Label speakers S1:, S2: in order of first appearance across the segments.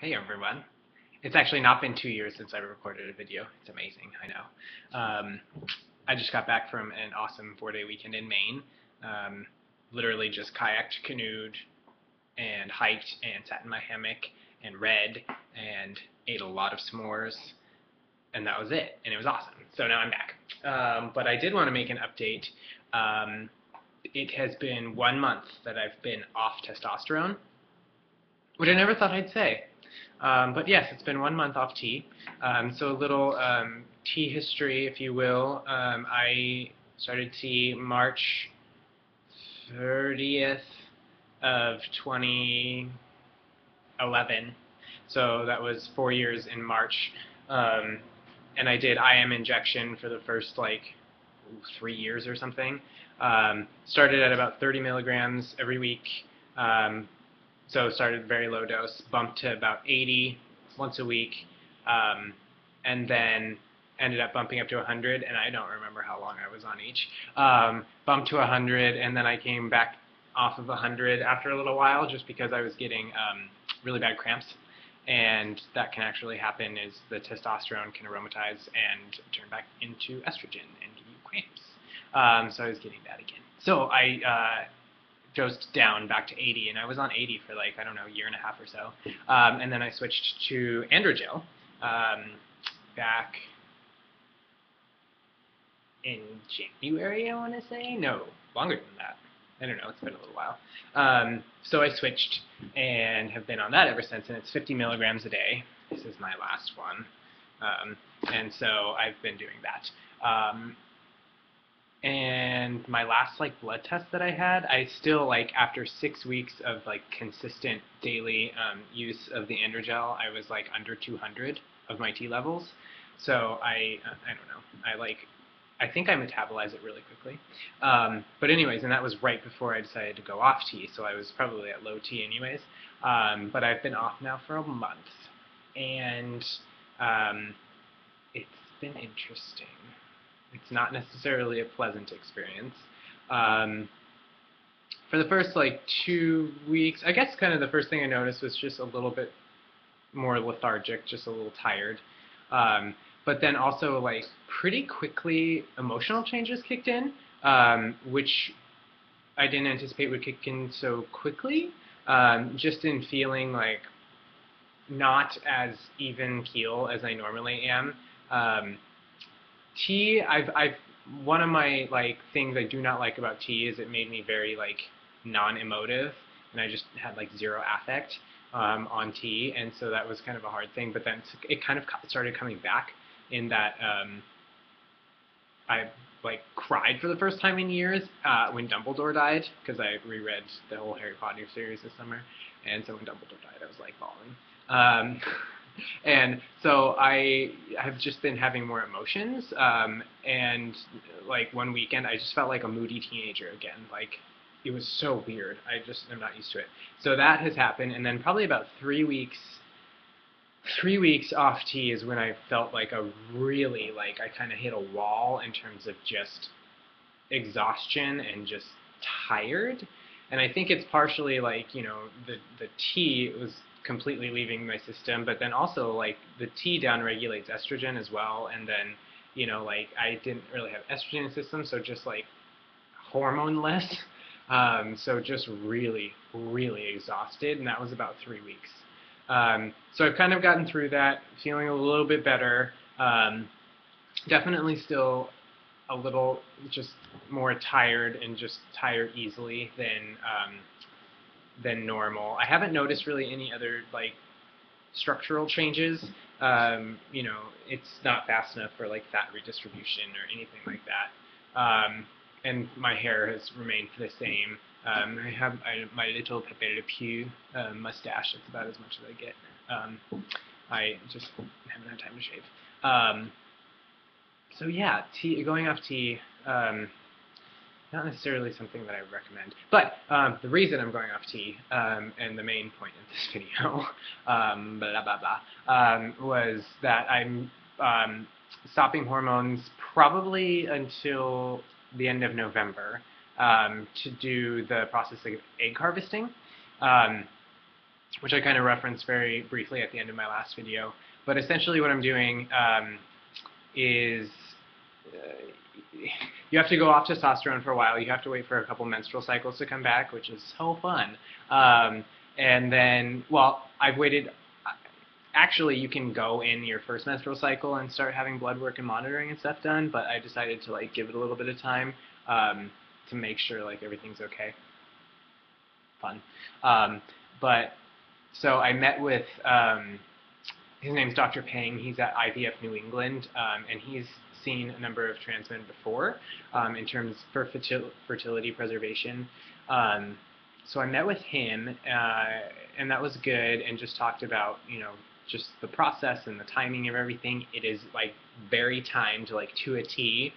S1: Hey everyone. It's actually not been 2 years since I recorded a video. It's amazing, I know. I just got back from an awesome 4-day weekend in Maine. Um, Literally just kayaked, canoed, and hiked and sat in my hammock and read and ate a lot of s'mores, and that was it. And it was awesome. So now I'm back. But I did want to make an update. Um, it has been 1 month that I've been off testosterone, which I never thought I'd say. But yes, it's been 1 month off tea. So a little tea history, if you will. I started tea March 30th of 2011. So that was 4 years in March. And I did IM injection for the first 3 years or something. Started at about 30 milligrams every week. So started very low dose, bumped to about 80 once a week, and then ended up bumping up to 100, and I don't remember how long I was on each. Bumped to 100, and then I came back off of 100 after a little while just because I was getting really bad cramps, and that can actually happen is the testosterone can aromatize and turn back into estrogen and give you cramps. So I was getting that again. So I dosed down back to 80, and I was on 80 for I don't know, a year and a half or so. And then I switched to androgel back in January, I want to say. No, longer than that. I don't know, it's been a little while. So I switched and have been on that ever since, and it's 50 milligrams a day. This is my last one. And so I've been doing that. And my last blood test that I had, I still after 6 weeks of consistent daily use of the androgel, I was under 200 of my T levels. So I don't know, I think I metabolize it really quickly. But anyways, and that was right before I decided to go off T, so I was probably at low T anyways. But I've been off now for a month, and it's been interesting. It's not necessarily a pleasant experience. For the first 2 weeks, I guess kind of the first thing I noticed was just a little bit more lethargic, just a little tired. But then also pretty quickly emotional changes kicked in, which I didn't anticipate would kick in so quickly. Just in feeling not as even keel as I normally am. Tea, one of my things I do not like about tea is it made me very non-emotive, and I just had zero affect on tea, and so that was kind of a hard thing. But then it kind of started coming back in that I cried for the first time in years when Dumbledore died, because I reread the whole Harry Potter series this summer, and so when Dumbledore died, I was bawling. And so I have just been having more emotions, and one weekend I just felt like a moody teenager again. It was so weird. I just am not used to it. So that has happened, and then probably about 3 weeks off tea is when I felt a really I kind of hit a wall in terms of just exhaustion and just tired. And I think it's partially the tea was completely leaving my system, but then also the tea downregulates estrogen as well, and then I didn't really have estrogen in the system, so just hormoneless, so just really exhausted, and that was about 3 weeks. So I've kind of gotten through that, feeling a little bit better. Definitely still a little just more tired, and just tired easily than normal. I haven't noticed really any other structural changes. It's not fast enough for fat redistribution or anything like that. And my hair has remained the same. I have my little Pepe Le Pew mustache. That's about as much as I get. I just haven't had time to shave. So yeah, going off tea. Not necessarily something that I would recommend. But the reason I'm going off tea, and the main point of this video, blah, blah, blah, was that I'm stopping hormones probably until the end of November to do the process of egg harvesting. which I kind of referenced very briefly at the end of my last video. But essentially what I'm doing is you have to go off testosterone for a while. You have to wait for a couple menstrual cycles to come back, which is so fun. And then, well, I've waited. Actually, you can go in your first menstrual cycle and start having blood work and monitoring and stuff done, but I decided to like give it a little bit of time to make sure like everything's okay. Fun. But so I met with his name's Dr. Pang. He's at IVF New England, and he's seen a number of trans men before in terms for fertility preservation. So I met with him, and that was good, and just talked about, you know, just the process and the timing of everything. It is like very timed, like to a T,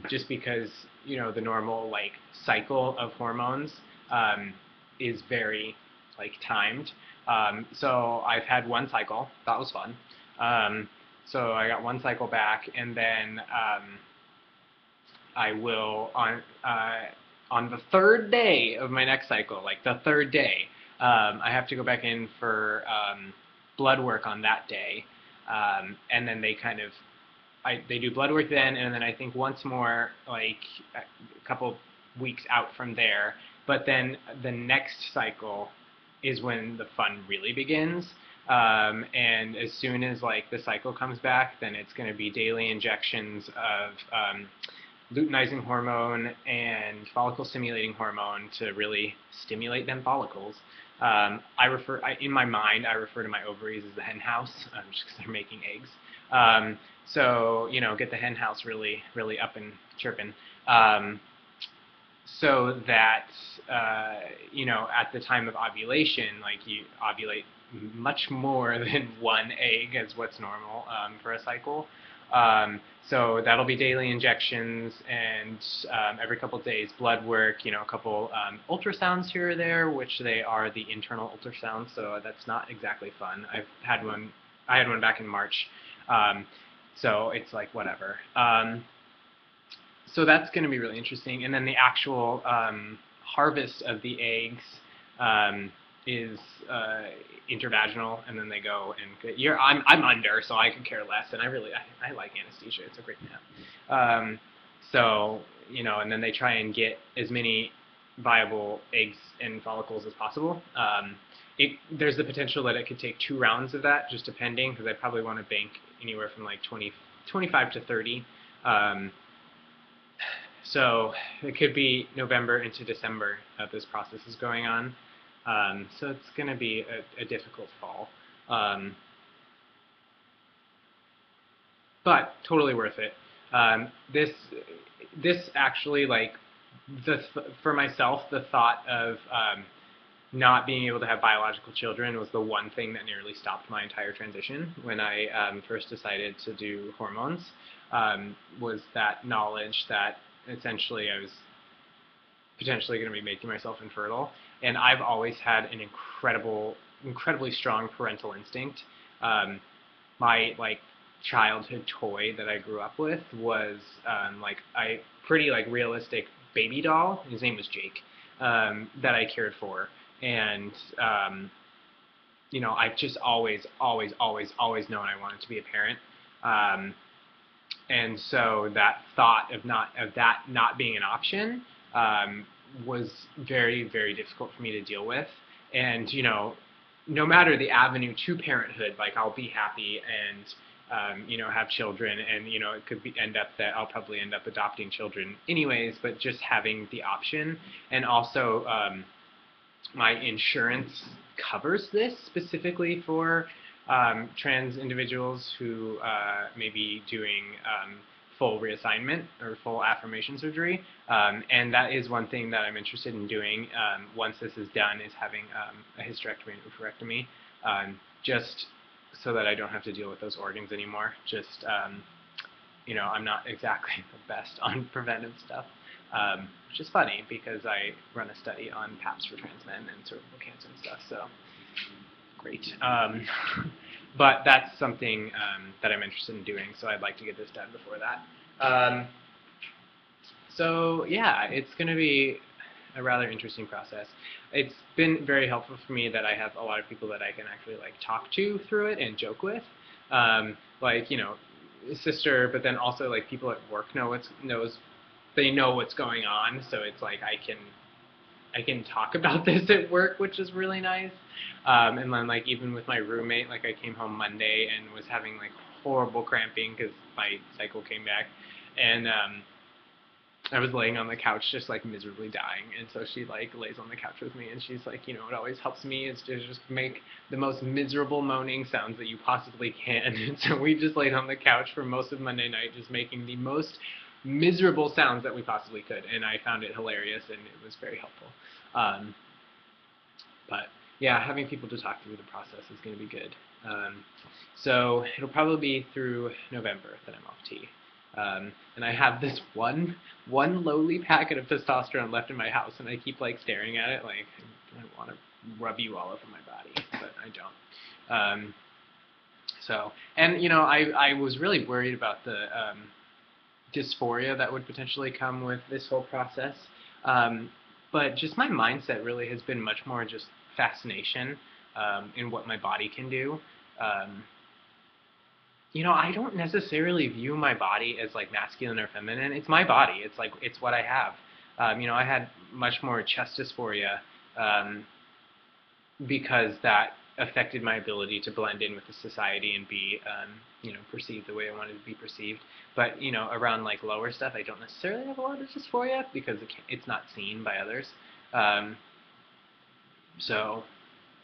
S1: just because, you know, the normal like cycle of hormones is very like timed. So I've had one cycle. That was fun. So I got one cycle back, and then I will on the third day of my next cycle, like the third day, I have to go back in for blood work on that day, and then they kind of they do blood work then, and then I think once more like a couple weeks out from there. But then the next cycle is when the fun really begins. And as soon as like the cycle comes back, then it's going to be daily injections of luteinizing hormone and follicle stimulating hormone to really stimulate them follicles. In my mind, I refer to my ovaries as the hen house, just because they're making eggs. So, you know, get the hen house really, really up and chirping. So that, you know, at the time of ovulation, like you ovulate much more than one egg as what's normal for a cycle. So that'll be daily injections and every couple of days blood work, you know, a couple ultrasounds here or there, which they are the internal ultrasounds, so that's not exactly fun. I had one back in March, so it's like whatever. So that's going to be really interesting. And then the actual harvest of the eggs is intervaginal, and then they go and I'm under, so I could care less, and I like anesthesia. It's a great nap. So, you know, and then they try and get as many viable eggs and follicles as possible. There's the potential that it could take 2 rounds of that, just depending, because I probably want to bank anywhere from like 25 to 30. So it could be November into December that this process is going on. So it's going to be a difficult fall. But totally worth it. This actually, like, for myself, the thought of not being able to have biological children was the one thing that nearly stopped my entire transition when I first decided to do hormones, was that knowledge that essentially I was potentially going to be making myself infertile. And I've always had an incredibly strong parental instinct. My like childhood toy that I grew up with was like a pretty like realistic baby doll. His name was Jake, that I cared for. And you know, I've just always known I wanted to be a parent. And so that thought of that not being an option was very, very difficult for me to deal with. And, you know, no matter the avenue to parenthood, like, I'll be happy and, you know, have children, and, you know, it could end up that I'll probably end up adopting children anyways, but just having the option. And also, my insurance covers this specifically for trans individuals who may be doing full reassignment or full affirmation surgery, and that is one thing that I'm interested in doing once this is done, is having a hysterectomy and oophorectomy, just so that I don't have to deal with those organs anymore. Just, you know, I'm not exactly the best on preventive stuff, which is funny because I run a study on PAPs for trans men and cervical cancer and stuff, so great. But that's something that I'm interested in doing, so I'd like to get this done before that. So yeah, it's going to be a rather interesting process. It's been very helpful for me that I have a lot of people that I can actually like talk to through it and joke with, like sister, but then also like people at work they know what's going on, so it's like I can talk about this at work, which is really nice. And then like even with my roommate, like I came home Monday and was having like horrible cramping because my cycle came back, and I was laying on the couch just like miserably dying, and so she like lays on the couch with me, and she's like, it always helps me is to just make the most miserable moaning sounds that you possibly can. And so we just laid on the couch for most of Monday night just making the most miserable sounds that we possibly could, and I found it hilarious, and it was very helpful. But yeah, having people to talk through the process is going to be good. So it'll probably be through November that I'm off T. And I have this one lowly packet of testosterone left in my house, and I keep like staring at it like I want to rub you all over my body, but I don't. And I was really worried about the dysphoria that would potentially come with this whole process. But just my mindset really has been much more just fascination in what my body can do. I don't necessarily view my body as like masculine or feminine. It's my body. It's what I have. I had much more chest dysphoria because that affected my ability to blend in with the society and be, perceived the way I wanted to be perceived. But around like lower stuff, I don't necessarily have a lot of dysphoria because it's not seen by others. So,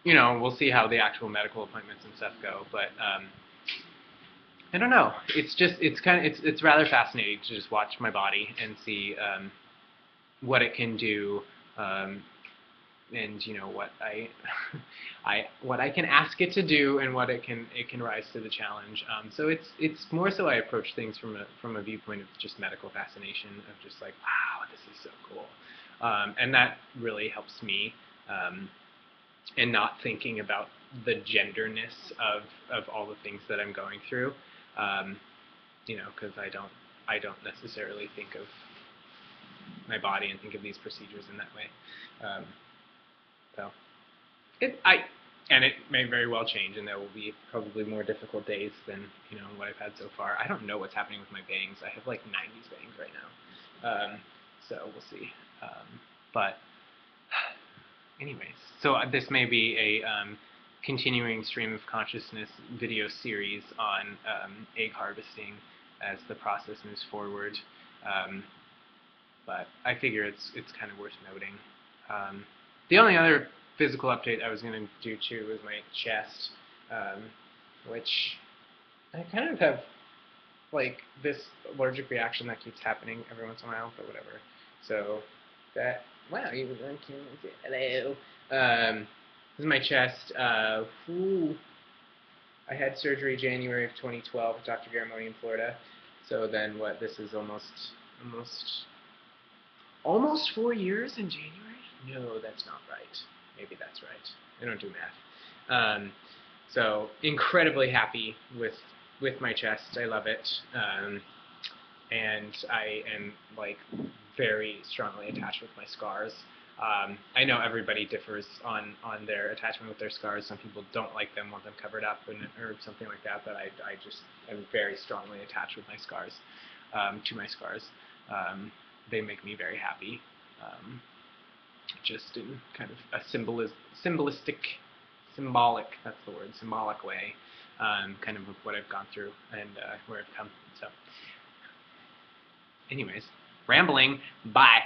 S1: we'll see how the actual medical appointments and stuff go. But I don't know. It's rather fascinating to just watch my body and see what it can do, and what I can ask it to do and what it can rise to the challenge. So it's more so I approach things from a viewpoint of just medical fascination, of just like, wow, this is so cool, and that really helps me, and not thinking about the genderness of all the things that I'm going through. Because I don't necessarily think of my body and think of these procedures in that way. And it may very well change, and there will be probably more difficult days than what I've had so far. I don't know what's happening with my bangs. I have like 90s bangs right now, so we'll see. But anyways, so this may be a continuing stream of consciousness video series on egg harvesting as the process moves forward. But I figure it's kind of worth noting. The only other physical update I was going to do too was my chest, which I kind of have like this allergic reaction that keeps happening every once in a while, but whatever. So that, wow, you can see, hello. This is my chest. I had surgery January of 2012 with Dr. Garamoni in Florida. So then this is almost 4 years in January? No, that's not right. Maybe that's right. I don't do math. So incredibly happy with my chest. I love it. And I am like very strongly attached with my scars. I know everybody differs on their attachment with their scars. Some people don't like them, want them covered up, or something like that. But I just am very strongly attached with my scars, to my scars. They make me very happy, just in kind of a symbolic way, kind of what I've gone through and where I've come. So, anyways, rambling. Bye.